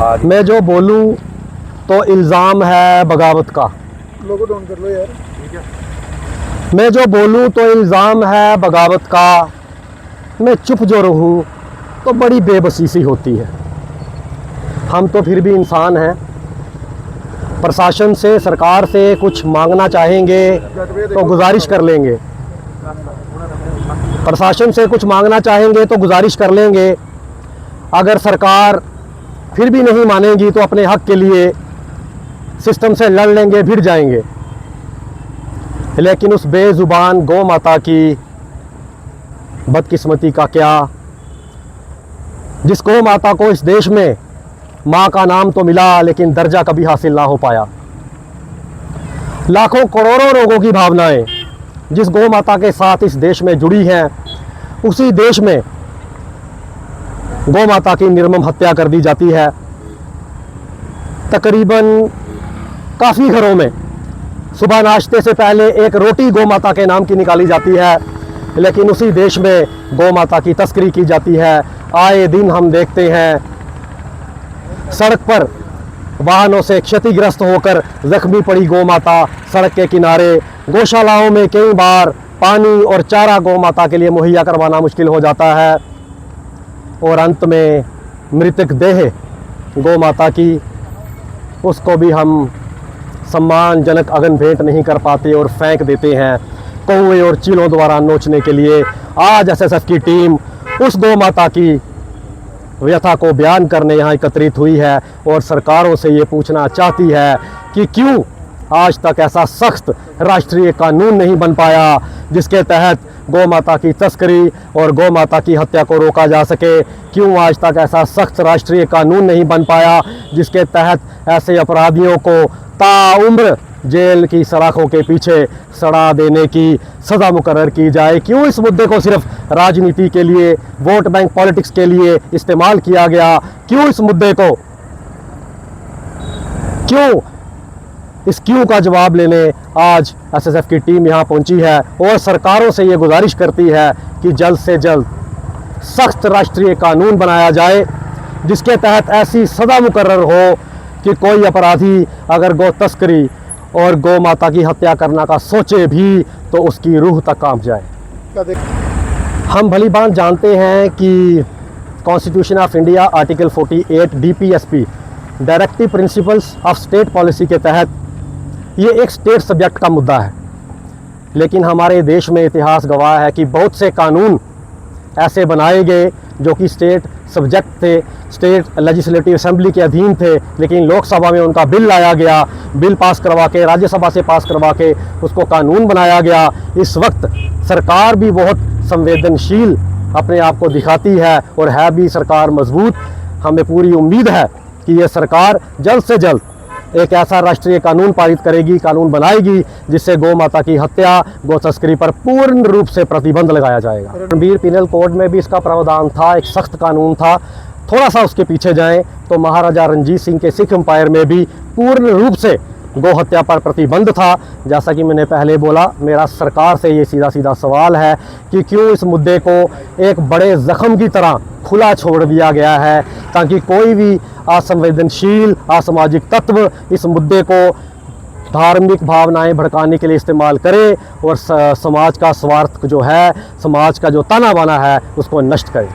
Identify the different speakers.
Speaker 1: मैं जो बोलूं तो इल्ज़ाम है बगावत का।
Speaker 2: लोगो डाउन कर लो यार। ठीक है।
Speaker 1: मैं जो बोलूं तो इल्ज़ाम है बगावत का, मैं चुप जो रहूं तो बड़ी बेबसी सी होती है। हम तो फिर भी इंसान हैं। प्रशासन से, सरकार से कुछ मांगना चाहेंगे तो गुजारिश कर लेंगे। प्रशासन से कुछ मांगना चाहेंगे तो गुजारिश कर लेंगे। अगर सरकार फिर भी नहीं मानेगी तो अपने हक के लिए सिस्टम से लड़ लेंगे, भिड़ जाएंगे। लेकिन उस बेजुबान गौ माता की बदकिस्मती का क्या, जिस गौ माता को इस देश में माँ का नाम तो मिला लेकिन दर्जा कभी हासिल ना हो पाया। लाखों करोड़ों लोगों की भावनाएं जिस गौ माता के साथ इस देश में जुड़ी हैं, उसी देश में गौ माता की निर्मम हत्या कर दी जाती है। तकरीबन काफ़ी घरों में सुबह नाश्ते से पहले एक रोटी गौ माता के नाम की निकाली जाती है, लेकिन उसी देश में गौ माता की तस्करी की जाती है। आए दिन हम देखते हैं सड़क पर वाहनों से क्षतिग्रस्त होकर जख्मी पड़ी गौ माता सड़क के किनारे। गौशालाओं में कई बार पानी और चारा गौ माता के लिए मुहैया करवाना मुश्किल हो जाता है और अंत में मृतक देह गौ माता की, उसको भी हम सम्मानजनक अगन भेंट नहीं कर पाते और फेंक देते हैं कौवे और चीलों द्वारा नोचने के लिए। आज एसएसएफ की टीम उस गौ माता की व्यथा को बयान करने यहाँ एकत्रित हुई है और सरकारों से ये पूछना चाहती है कि क्यों आज तक ऐसा सख्त राष्ट्रीय कानून नहीं बन पाया जिसके तहत गौ माता की तस्करी और गौ माता की हत्या को रोका जा सके। क्यों आज तक ऐसा सख्त राष्ट्रीय कानून नहीं बन पाया जिसके तहत ऐसे अपराधियों को ताउम्र जेल की सलाखों के पीछे सड़ा देने की सज़ा मुकर्रर की जाए। क्यों इस मुद्दे को सिर्फ राजनीति के लिए, वोट बैंक पॉलिटिक्स के लिए इस्तेमाल किया गया? क्यों इस मुद्दे को, क्यों इस क्यों का जवाब लेने आज एसएसएफ की टीम यहाँ पहुँची है और सरकारों से ये गुजारिश करती है कि जल्द से जल्द सख्त राष्ट्रीय कानून बनाया जाए जिसके तहत ऐसी सज़ा मुकर्रर हो कि कोई अपराधी अगर गौ तस्करी और गौ माता की हत्या करना का सोचे भी तो उसकी रूह तक कांप जाए। हम भली भांत जानते हैं कि constitution of India article 48 DPSP directive principles of state policy के तहत ये एक स्टेट सब्जेक्ट का मुद्दा है, लेकिन हमारे देश में इतिहास गवाह है कि बहुत से कानून ऐसे बनाए गए जो कि स्टेट सब्जेक्ट थे, स्टेट लेजिस्लेटिव असेंबली के अधीन थे, लेकिन लोकसभा में उनका बिल लाया गया, बिल पास करवा के राज्यसभा से पास करवा के उसको कानून बनाया गया। इस वक्त सरकार भी बहुत संवेदनशील अपने आप को दिखाती है और है भी सरकार मजबूत। हमें पूरी उम्मीद है कि ये सरकार जल्द से जल्द एक ऐसा राष्ट्रीय कानून पारित करेगी, कानून बनाएगी जिससे गौ माता की हत्या, गौ तस्करी पर पूर्ण रूप से प्रतिबंध लगाया जाएगा। गंभीर पिनल कोड में भी इसका प्रावधान था, एक सख्त कानून था। थोड़ा सा उसके पीछे जाएं तो महाराजा रणजीत सिंह के सिख एम्पायर में भी पूर्ण रूप से गौ हत्या पर प्रतिबंध था। जैसा कि मैंने पहले बोला, मेरा सरकार से ये सीधा सीधा सवाल है कि क्यों इस मुद्दे को एक बड़े जख्म की तरह खुला छोड़ दिया गया है ताकि कोई भी असंवेदनशील असामाजिक तत्व इस मुद्दे को धार्मिक भावनाएं भड़काने के लिए इस्तेमाल करे और समाज का स्वार्थ जो है, समाज का जो ताना बाना है, उसको नष्ट करे।